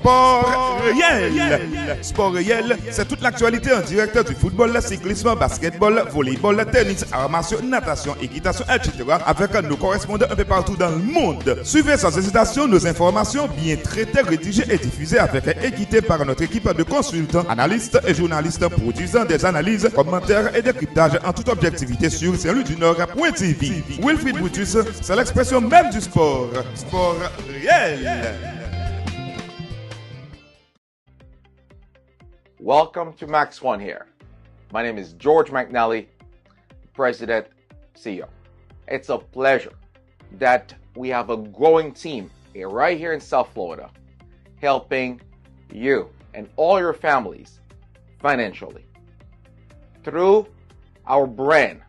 Sport réel. Sport réel, c'est toute l'actualité en direct du football, cyclisme, basketball, volleyball, tennis, arts martiaux, natation, équitation, etc. avec nos correspondants un peu partout dans le monde. Suivez sans hésitation nos informations bien traitées, rédigées et diffusées avec équité par notre équipe de consultants, analystes et journalistes produisant des analyses, commentaires et décryptages en toute objectivité sur Saint-Louis du Nord.tv. Wilfried Brutus, c'est l'expression même du sport. Sport réel. Welcome to Max One here. My name is George McNally, President, CEO. It's a pleasure that we have a growing team right here in South Florida, helping you and all your families financially. Through our brand,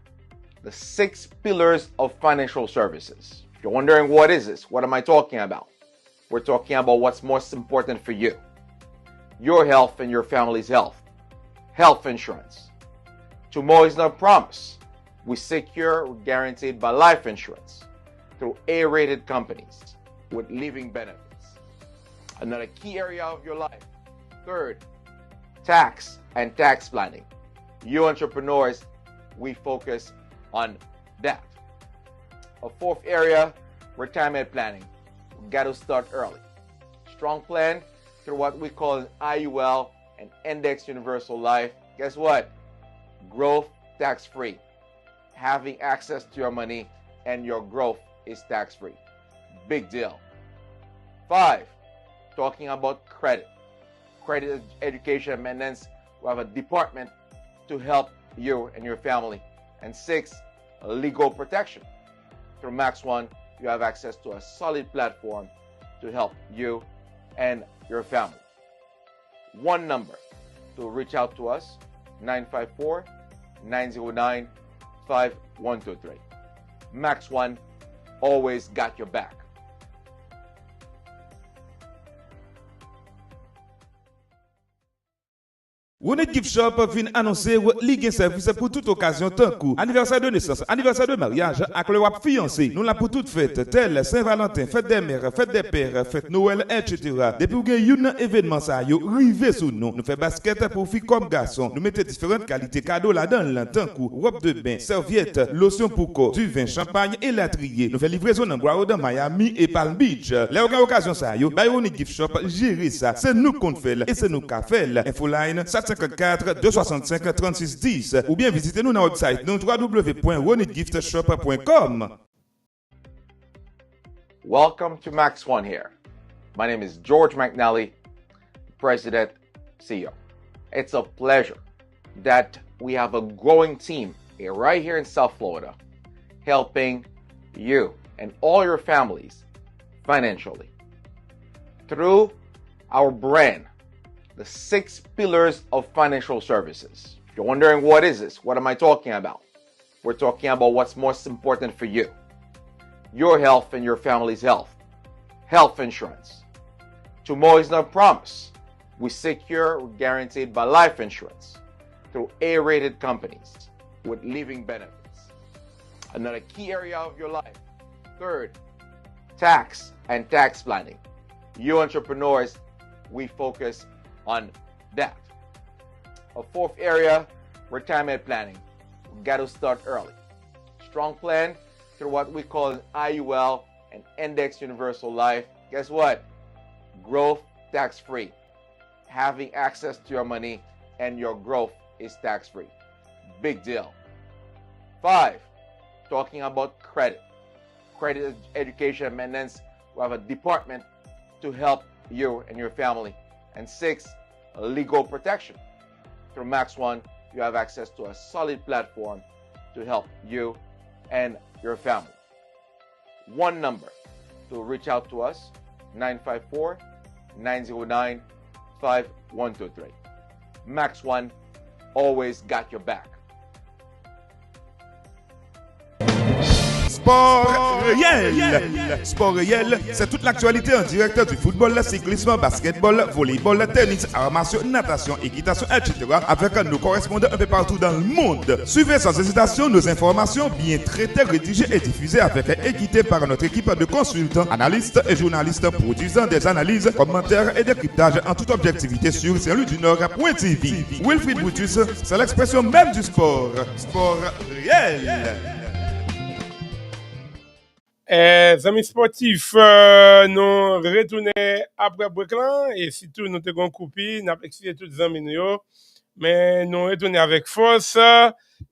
the 6 pillars of financial services. If you're wondering what is this, what am I talking about? We're talking about what's most important for you. Your health and your family's health. Health insurance. Tomorrow is not promised. We secure, guaranteed by life insurance through A-rated companies with living benefits. Another key area of your life. Third, tax and tax planning. You entrepreneurs, we focus on that. A fourth area, retirement planning. We got to start early. Strong plan through what we call an IUL and Index Universal Life. Guess what? Growth tax-free. Having access to your money and your growth is tax-free. Big deal. 5, talking about credit. Credit education and maintenance. We have a department to help you and your family. And 6, legal protection. Through Max One, you have access to a solid platform to help you and your family. One number to reach out to us, 954-909-5123. Max One, always got your back. Ronit Gift Shop vient annoncer Ligue service pour toute occasion tant coup anniversaire de naissance, anniversaire de mariage, avec le wap fiancé. Nous là pour toute fête, telle Saint-Valentin, fête des mères, fête des pères, fête Noël, etc. Depuis ou gen un événement ça yo rivé sous nous. Nous fait basket pour filles comme garçons. Nous mettons différentes qualités cadeaux là-dedans, tant coup robe de bain, serviette, lotion pour corps, du vin, champagne et latrier. Nous fait livraison dans Guardo, Miami et Palm Beach. Les occasions ça yo, Ronit Gift Shop gérer ça. C'est nous qu'on fait et c'est nous qu'a fait. Infoline 54 265 36 10 ou bien visitez-nous dans notre website www.ronitgiftshop.com. Welcome to Max One here. My name is George McNally, President, CEO. It's a pleasure that we have a growing team right here in South Florida, helping you and all your families financially. Through our brand, the 6 pillars of financial services. If you're wondering what is this, what am I talking about? We're talking about what's most important for you. Your health and your family's health. Health insurance. Tomorrow is not promised. We secure, guaranteed by life insurance through A-rated companies with living benefits. Another key area of your life. Third, tax and tax planning. You entrepreneurs, we focus on that. A fourth area, retirement planning. We got to start early. Strong plan through what we call an IUL and Index Universal Life. Guess what? Growth tax-free. Having access to your money and your growth is tax-free. Big deal. 5, talking about credit. Credit education and maintenance. We have a department to help you and your family. And 6, legal protection. Through Max One, you have access to a solid platform to help you and your family. One number to reach out to us, 954-909-5123. Max One, always got your back. Sport réel. Sport réel, c'est toute l'actualité en direct du football, cyclisme, basketball, volleyball, tennis, arts martiaux, natation, équitation, etc. avec nos correspondants un peu partout dans le monde. Suivez sans hésitation nos informations bien traitées, rédigées et diffusées avec équité par notre équipe de consultants, analystes et journalistes produisant des analyses, commentaires et décryptages en toute objectivité sur Saint-Louis-du-Nord.tv. Wilfried Brutus, c'est l'expression même du sport. Sport réel. Amis sportifs, nous retournons après break là et surtout nous avons coupé, nous avons excité tous les amis mais nous retournons avec force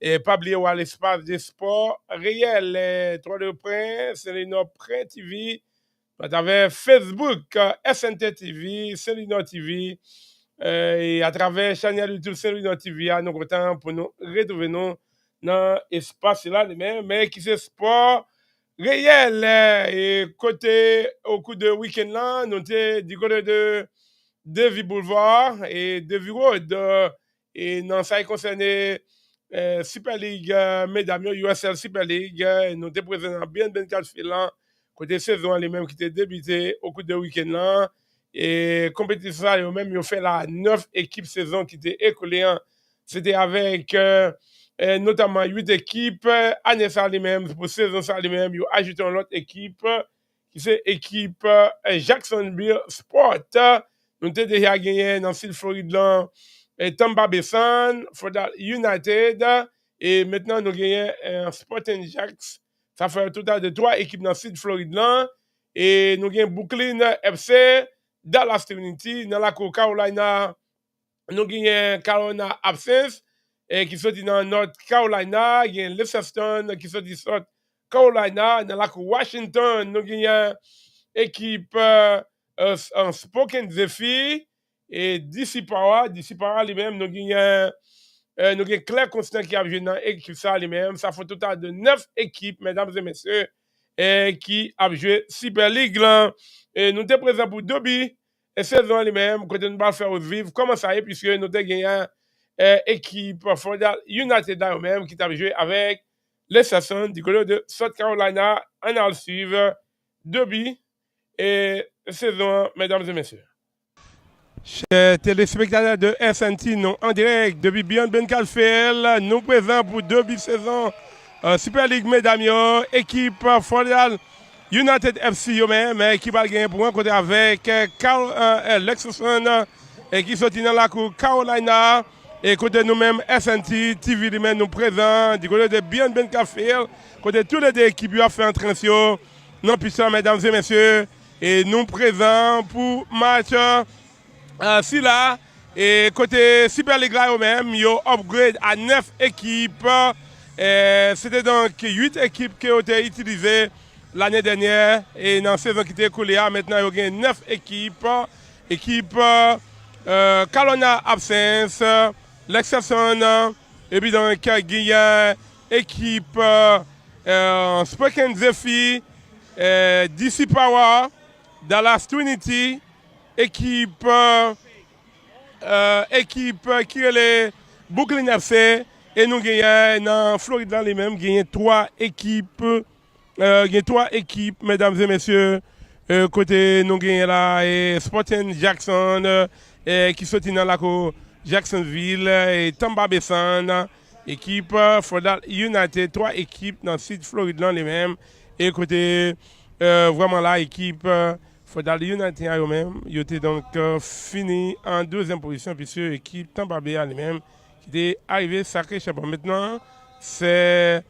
et pas oublier l'espace des sports réels. 3 de Prince, c'est notre Prince TV, à travers Facebook, SNT TV, Saint-Louis TV et à travers chaîne YouTube Saint-Louis TV, nous comptons pour nous retrouver nous dans l'espace là même, mais qui c'est sport réel et côté au coup de week-end là, nous sommes du côté de Devy Boulevard et Devy Road et dans ça concerne Super League mesdames USL Super League nous sommes présents bien 4 filant côté saison les mêmes qui étaient débuté au coup de week-end là et compétition ça même ils ont fait la 9 équipes saison qui étaient écoulées c'était avec notamment 8 équipes, année ça lui-même, pour saison ça lui-même, ils ont ajouté une autre équipe, qui c'est équipe Jacksonville Sport. Nous avons déjà gagné dans le Floride, Tampa Bay Sun, United, et maintenant nous gagnons Sporting Jacks. Ça fait un total de 3 équipes dans le sud Floride, et nous gagnons Brooklyn FC, Dallas Trinity, dans la Carolina, nous gagnons Carolina Absence, et qui sont dans North Carolina, il y a Leicester qui sont dans South Carolina, dans la Washington, nous avons équipe en Spoken Zephyr et DC Power lui-même, nous avons Claire Constant qui a joué dans l'équipe ça lui-même, ça fait un total de 9 équipes, mesdames et messieurs, qui a joué Super League là, et nous sommes présents pour Dobby, et saison lui-même, côté nous va faire vivre, comment ça est, puisque nous avons gagné équipe United même qui t'a joué avec les Sassons du côté de South Carolina en al suivre Dobby et saison, mesdames et messieurs. Chers téléspectateurs de SNT, nous en direct depuis Beyond Ben Calfel, nous présents pour Dobby saison Super League mesdames, équipe Fordal United FC même, qui va gagner pour un côté avec Lexington et qui sont dans la cour Carolina. Et côté nous-mêmes, SNT, TV, nous présents, du côté de Bien Ben Café, côté toutes les équipes qui ont fait un transition, non puissants, mesdames et messieurs, et nous présents pour match si là, et côté Super League là même, ils ont upgrade à 9 équipes. C'était donc 8 équipes qui ont été utilisées l'année dernière, et dans la saison qui était écoulée, maintenant il y a 9 équipes. Équipe Carolina Absence, Lexington, et puis donc il y a équipe Spoken Zephyr, DC Power, Dallas Trinity, équipe qui est les Brooklyn FC, et nous gagnons dans Floride les mêmes, gagnons 3 équipes, mesdames et messieurs, côté nous gagnons là, et Sporting Jackson, qui sont dans la cour Jacksonville et Tampa Bay Sun, équipe Fordal United, 3 équipes dans le sud Floride les mêmes, et côté vraiment là, équipe Fordal United eux-mêmes, ils étaient donc fini en 2e position, puisque l'équipe Tampa Bay elle-même qui était arrivée sacré champion. Maintenant, c'est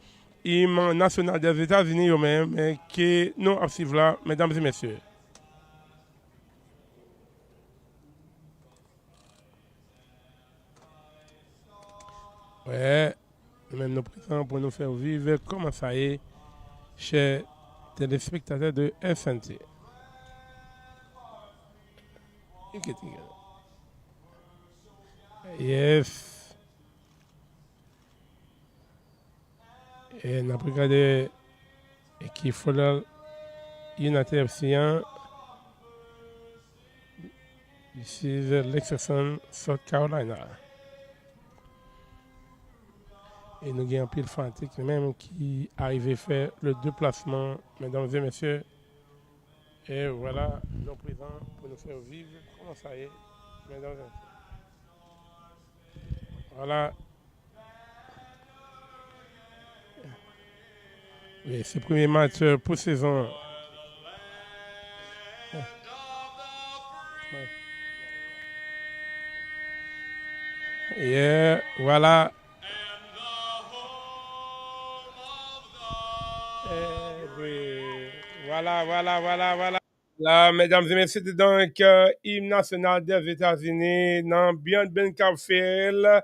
l'hymne national des États-Unis eux-mêmes qui nous observe là, mesdames et messieurs. Ouais, nous-mêmes nous présents pour nous faire vivre comment ça est, chers téléspectateurs de SNT. Yes. Et nous avons regardé l'équipe Fordal United FC. This is Lexington, South Carolina. Et nous avons un pile fanatique même qui arrive à faire le déplacement, mesdames et messieurs. Et voilà, nous présents pour nous faire vivre. Comment ça y est, mesdames et messieurs? Voilà. Et c'est le premier match pour saison. Et voilà. Voilà. Là, mesdames et messieurs, c'était donc hymne national des États-Unis dans Ben Carfield.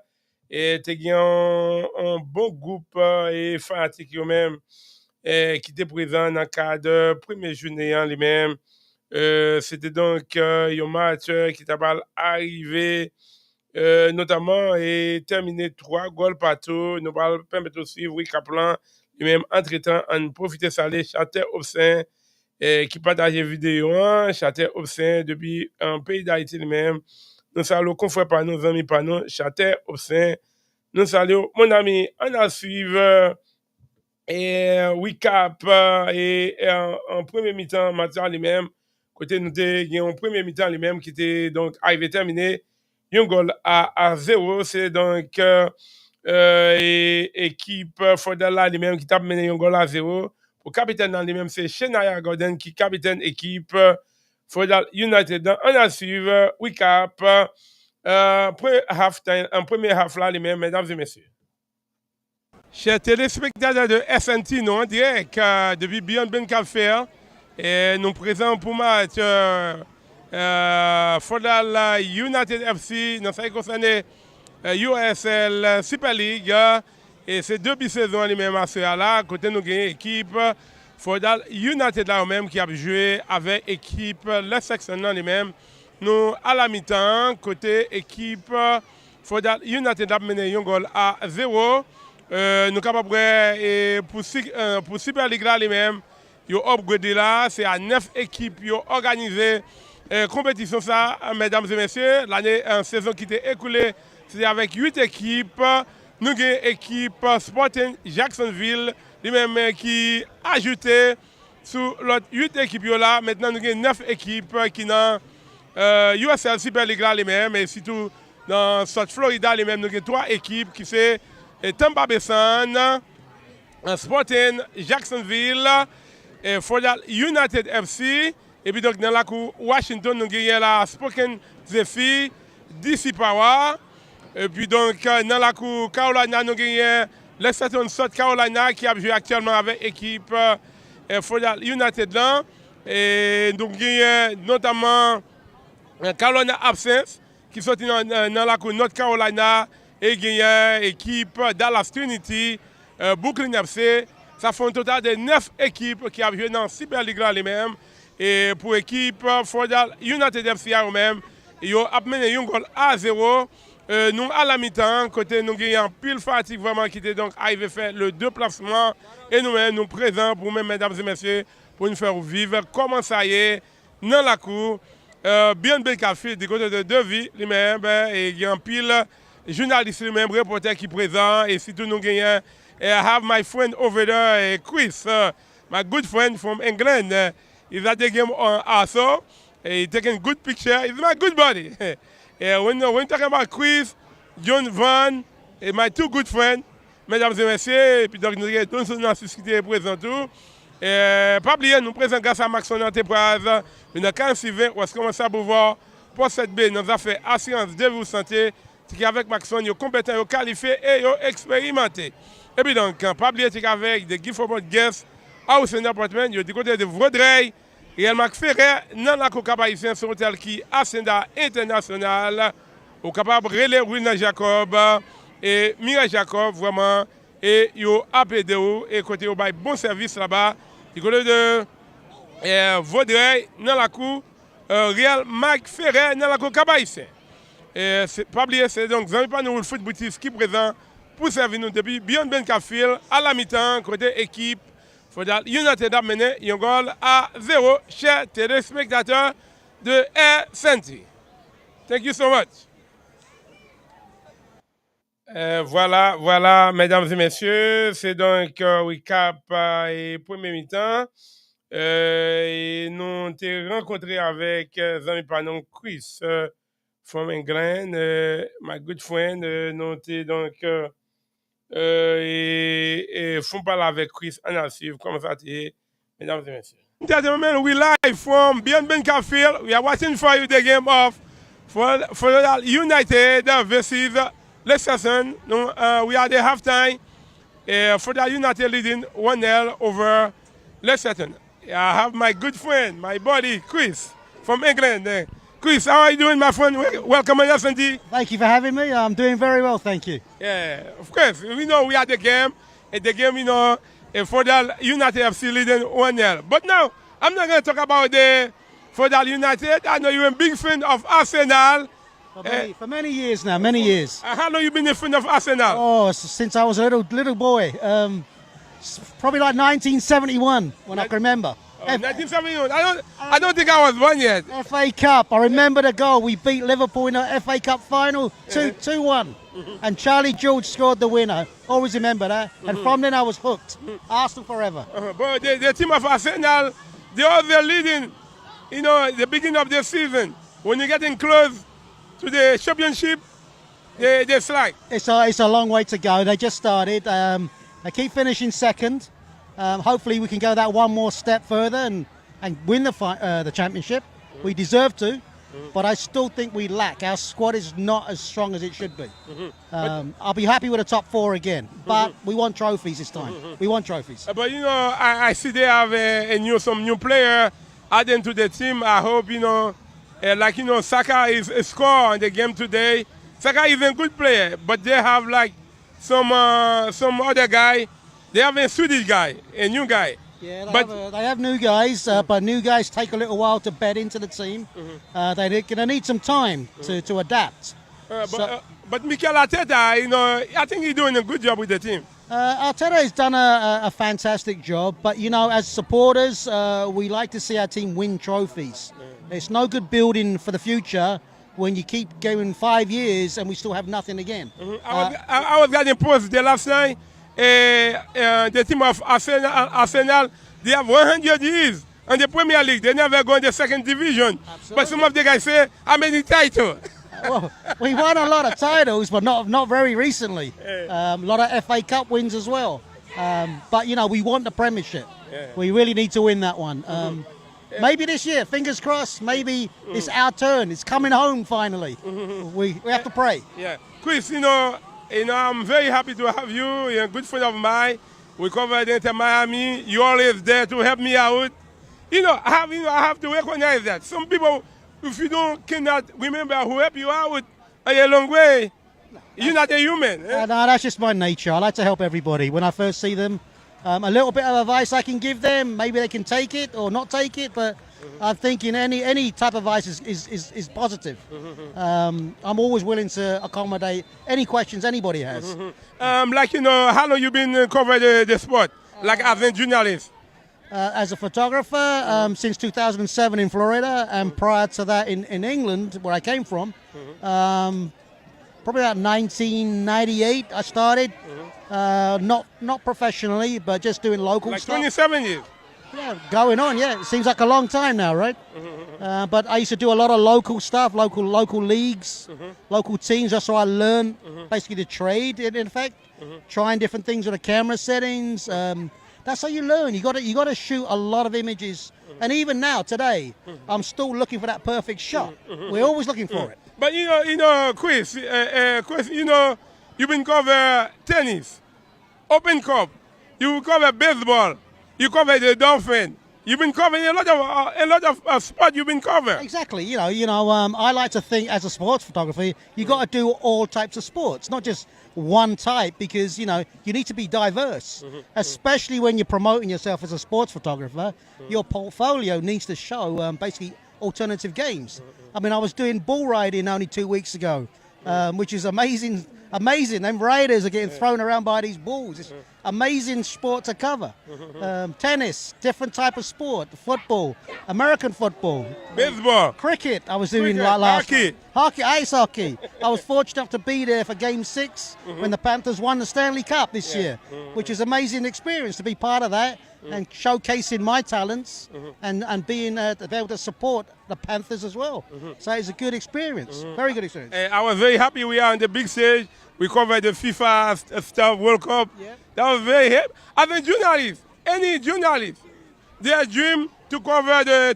Et tu as un bon groupe et fanatique eux-mêmes qui était présent dans le cadre de premier journée lui-même. C'était donc un match qui t'a arrivé notamment et terminé 3 goals partout. Nous allons permettre aussi, oui, Kaplan, lui-même, entre-temps, en profiter d'aller chanter au sein qui partage vidéo, chanter au sein depuis un pays d'Haïti lui-même. Nous saluons confrères par nos amis, par nous, chanter au sein. Nous saluons, mon ami, on a suivi et recap et en premier mi-temps, Mathieu lui-même, côté nous avons un premier mi-temps lui-même qui était donc arrivé terminé. Un goal à 0, c'est donc équipe Fodala lui-même qui t'a mené un goal à 0. Pour capitaine dans lui-même, c'est Shenaya Gordon qui capitaine équipe Fodala United. On a suivi recap un premier half là lui-même, mesdames et messieurs. Chers téléspectateurs de SNT, nous en direct depuis Beyond Ben Café, et nous présents pour match Fodal United FC, dans ce qui concerne USL Super League, et c'est 2 bi-saisons lui-même à cela là, côté nous gagnons équipe Fodal United là-même qui a joué avec équipe Le Section lui-même. Nous à la mi-temps, côté équipe Fodal United a mené un goal à 0. Nous sommes capables pour Super League là lui-même, ils ont upgradé là, c'est à 9 équipes qui ont organisé compétition ça, mesdames et messieurs. L'année en saison qui était écoulée, c'est avec 8 équipes. Nous avons une équipe Sporting Jacksonville, lui-même qui a ajouté sur l'autre 8 équipes là. Maintenant, nous avons 9 équipes qui dans USL Super League là lui-même, et surtout dans South Florida lui-même, nous avons 3 équipes qui c'est Tampa Bay Sun, Sporting Jacksonville, et Fodal United FC. Et puis donc dans la cour Washington, nous avons la Spoken Zephyr, DC Power. Et puis donc dans la cour Carolina, nous avons l'Extension South Carolina qui a joué actuellement avec l'équipe Fodal United là. Et donc nous avons notamment Carolina Absence qui sont dans la cour North Carolina. Et gagnant équipe Dallas Trinity, Brooklyn FC. Ça fait un total de 9 équipes qui ont joué dans Super League là les-mêmes. Et pour l'équipe Fodal United FC eux-mêmes, ils ont amené un goal à 0. Nous à la mi-temps, côté nous gagnons pile fatigue vraiment qui était donc arrivé faire le déplacement. Et nous-mêmes nous présents pour même mesdames et messieurs pour nous faire vivre comment ça y est dans la cour. Bien bel café du côté de Devi lui-même et il y a un pile journaliste lui-même, reporter qui est présent, et surtout nous gagnons. I have my friend over there, Chris, my good friend from England. He's at the game also. He's taking good picture. He's my good buddy. When talking about Chris, John Van, et my 2 good friends, mesdames et messieurs, et puis donc nous avons tous dans la société présent tout. Pas oublier, nous présentons grâce à Maxon Enterprise, nous avons 46 on va commencer à pouvoir pour cette B, nous avons fait assurance de vous santé. C'est qu'avec Maxon, ils sont compétents, ils sont qualifiés et ils sont expérimentés. Et puis donc, pas oublier qu'avec des gift for guests, house and apartment, ils sont du côté de Vaudreuil, et Mac Ferrer, dans la coca haïtien, sur hôtel qui a Ascenda International, au capable de relais Rina Jacob et Mira Jacob, vraiment, et ils ont APDO, et côté, ils ont bon service là-bas, du côté de Vaudreuil, dans la cour, Real Mac Ferrer, dans la coca haïtien. Et pas oublier, c'est donc Zami Panou, le foot boutique qui est présent pour servir nous depuis Beyond Ben Cafil à la mi-temps, côté équipe. Fodal United a mené un goal à 0, chers téléspectateurs de SNT. Thank you so much. Voilà, mesdames et messieurs, c'est donc recap et premier mi-temps. Et nous on t'ai rencontré avec amis panon Chris from England, my good friend. Nous t'ai donc et font parler avec Chris en archive. Comment ça t'est, mesdames et messieurs? Gentlemen, we live from beyond Bencafield. We are watching for you the game of for United versus Leicester. We are the halftime. For the United leading 1-0 over Leicester. I have my good friend, my buddy, Chris, from England. Chris, how are you doing, my friend? Welcome on S&D. Thank you for having me. I'm doing very well, thank you. Yeah, of course. We know we are the game. And the game, for the United FC leading 1-0. But now, I'm not going to talk about the for the United. I know you're a big fan of Arsenal. For many years now, many years. How long you been a fan of Arsenal? Oh, since I was a little boy. Probably like 1971, when I can remember. 1971. I don't think I was born yet. FA Cup. I remember the goal. We beat Liverpool in the FA Cup final 2-1. And Charlie George scored the winner. Always remember that. And from then I was hooked. Arsenal forever. But the team of Arsenal, they are leading, the beginning of the season. When you're getting close to the championship, they slack. It's a long way to go. They just started. They keep finishing second. Hopefully we can go that one more step further and win the championship. We deserve to, but I still think we lack. Our squad is not as strong as it should be. I'll be happy with the top 4 again, but we want trophies this time. We want trophies. But I see they have some new player adding to the team. I hope Saka is a score in the game today. Saka is a good player, but they have like some other guy. They have a Swedish guy, a new guy. Yeah, they have new guys, but new guys take a little while to bed into the team. They're going to need some time to adapt. But Mikel Arteta, I think he's doing a good job with the team. Arteta has done a fantastic job, but as supporters, we like to see our team win trophies. It's no good building for the future when you keep going 5 years and we still have nothing again. I was getting post the last night. The team of Arsenal, they have 100 years in the Premier League. They never go in the second division. Absolutely. But some of the guys say, how many titles? Well, we won a lot of titles, but not very recently. A lot of FA Cup wins as well. But, we want the Premiership. We really need to win that one. Maybe this year, fingers crossed, maybe it's our turn. It's coming home finally. We have to pray. Yeah. Chris, I'm very happy to have you. You're a good friend of mine. We covered Inter Miami. You're always there to help me out. I have to recognize that. Some people, if you cannot remember who helped you out a long way, you're not a human. No, that's just my nature. I like to help everybody. When I first see them, a little bit of advice I can give them. Maybe they can take it or not take it, but I think any type of advice is positive. I'm always willing to accommodate any questions anybody has. How long you been covering the sport, as a journalist? As a photographer, since 2007 in Florida, and prior to that in England, where I came from, probably about 1998 I started. Not professionally, but just doing local stuff. 27 years. Yeah, going on, yeah. It seems like a long time now, right? But I used to do a lot of local stuff, local leagues, local teams. That's how I learned basically the trade, in effect. Trying different things with the camera settings. That's how you learn. You got to shoot a lot of images. And even now, today, I'm still looking for that perfect shot. We're always looking for it. But Chris, you've been cover tennis, Open Cup, you cover baseball. You cover the Dolphin. You've been covering a lot of sport. You've been covering. Exactly. I like to think as a sports photographer, you got to do all types of sports, not just one type, because you need to be diverse, especially when you're promoting yourself as a sports photographer. Your portfolio needs to show basically alternative games. I mean, I was doing bull riding only 2 weeks ago, which is amazing amazing. Them Raiders are getting thrown around by these balls. It's amazing sport to cover. Tennis, different type of sport. Football, American football. Baseball. Cricket, I was doing Cricket, last hockey. night. Hockey, ice hockey. I was fortunate enough to be there for Game 6 when the Panthers won the Stanley Cup this year, which is an amazing experience to be part of that and showcasing my talents and being to be able to support the Panthers as well. So it's a good experience, very good experience. I was very happy we are on the big stage. We covered the FIFA Stuff World Cup. Yeah. That was very happy. As a journalist, any journalist, their dream to cover the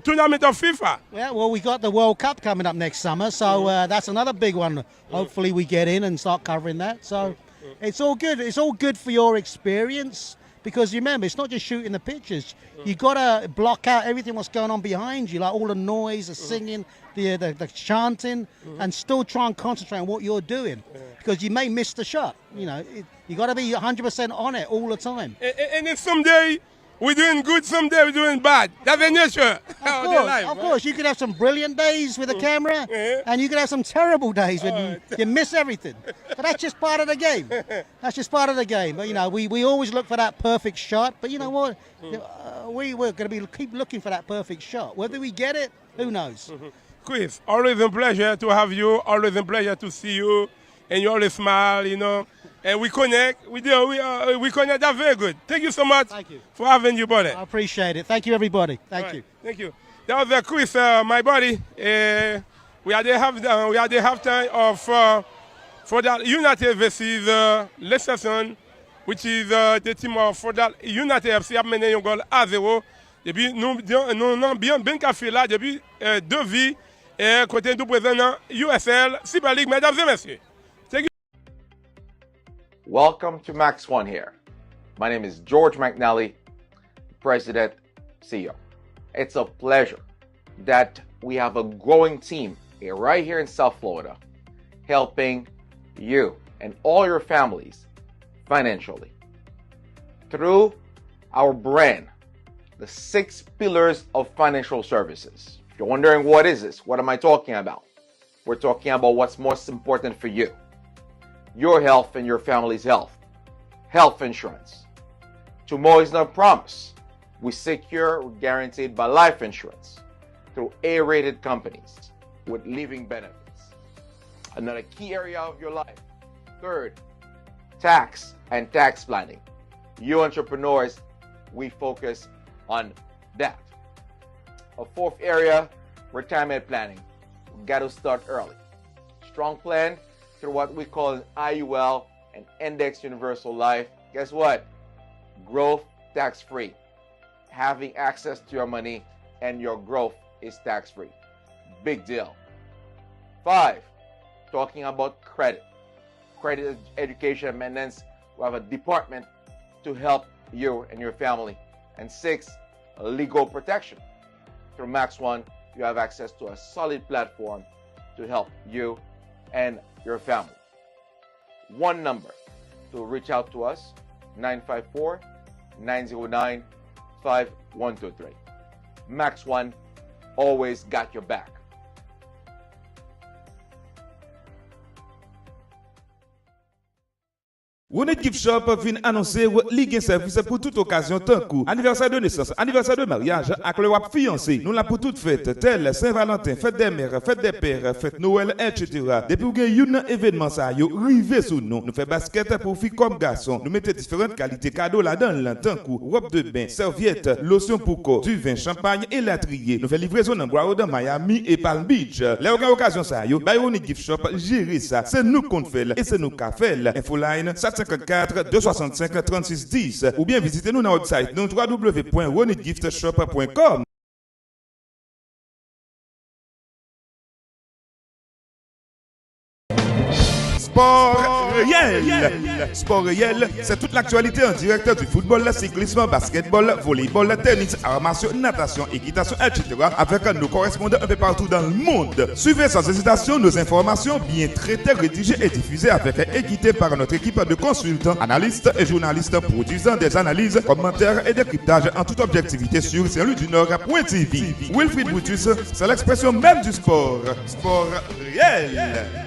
tournament of FIFA. Yeah, well, we got the World Cup coming up next summer, so that's another big one. Hopefully we get in and start covering that. So it's all good. It's all good for your experience because remember, it's not just shooting the pictures. You got to block out everything what's going on behind you, like all the noise, the singing, the chanting, and still try and concentrate on what you're doing because you may miss the shot. You know, you got to be 100% on it all the time. And if someday we're doing good, someday we're doing bad. That's the nature of their life. Of course, you could have some brilliant days with the camera, and you could have some terrible days when you miss everything. But that's just part of the game. That's just part of the game. But you know, we always look for that perfect shot. But you know what? We're going to keep looking for that perfect shot. Whether we get it, who knows? Chris, always a pleasure to have you. Always a pleasure to see you, and you always smile. You know. And we connect. We connect. That's very good. Thank you so much for having you, buddy. I appreciate it. Thank you, everybody. Thank you. Thank you. That was Chris, my buddy. We are the halftime of for that United versus Leicester, which is the team of for that United FC a mené un goal à 0. Depuis nous bien café là depuis 2 vies et côté du président USL Super League, mesdames et messieurs. Welcome to Max One here. My name is George McNally, President, CEO. It's a pleasure that we have a growing team right here in South Florida, helping you and all your families financially. Through our brand, the 6 pillars of financial services. If you're wondering what is this, what am I talking about? We're talking about what's most important for you. Your health and your family's health. Health insurance. Tomorrow is not promised. We secure, guaranteed by life insurance through A-rated companies with living benefits. Another key area of your life. Third, tax and tax planning. You entrepreneurs, we focus on that. A fourth area, retirement planning. We got to start early. Strong plan through what we call an IUL, an Index Universal Life. Guess what? Growth tax-free. Having access to your money and your growth is tax-free. Big deal. 5, talking about credit. Credit education and maintenance. We have a department to help you and your family. And 6, legal protection. Through Max One, you have access to a solid platform to help you and your family. One number to reach out to us, 954-909-5123. Max One, always got your back. Ronit Gift Shop vient annoncer ligue service pour toute occasion tant coup anniversaire de naissance, anniversaire de mariage avec le wap fiancé. Nous la pour toute fête telle Saint-Valentin, fête des mères, fête des pères, fête Noël, etc. Depuis ou gen un événement ça yo rivé sous nous. Nous fait basket pour filles comme garçons. Nous mettons différentes qualités cadeaux là-dedans tant coup robe de bain, serviette, lotion pour corps, du vin, champagne et latrier. Nous fait livraison dans Guardo, Miami et Palm Beach. Les occasions ça yo, by Ronit Gift Shop gérer ça. C'est nous qu'on fait et c'est nous qu'a fait. Infoline 54 265 36 10 ou bien visitez-nous dans notre website www.ronitgiftshop.com. Sport réel. Sport réel, c'est toute l'actualité en direct du football, cyclisme, basketball, volleyball, tennis, arts martiaux, natation, équitation, etc. avec nos correspondants un peu partout dans le monde. Suivez sans hésitation nos informations bien traitées, rédigées et diffusées avec équité par notre équipe de consultants, analystes et journalistes produisant des analyses, commentaires et décryptages en toute objectivité sur Saint-Louis-du-Nord.tv. Wilfried Brutus, c'est l'expression même du sport. Sport réel.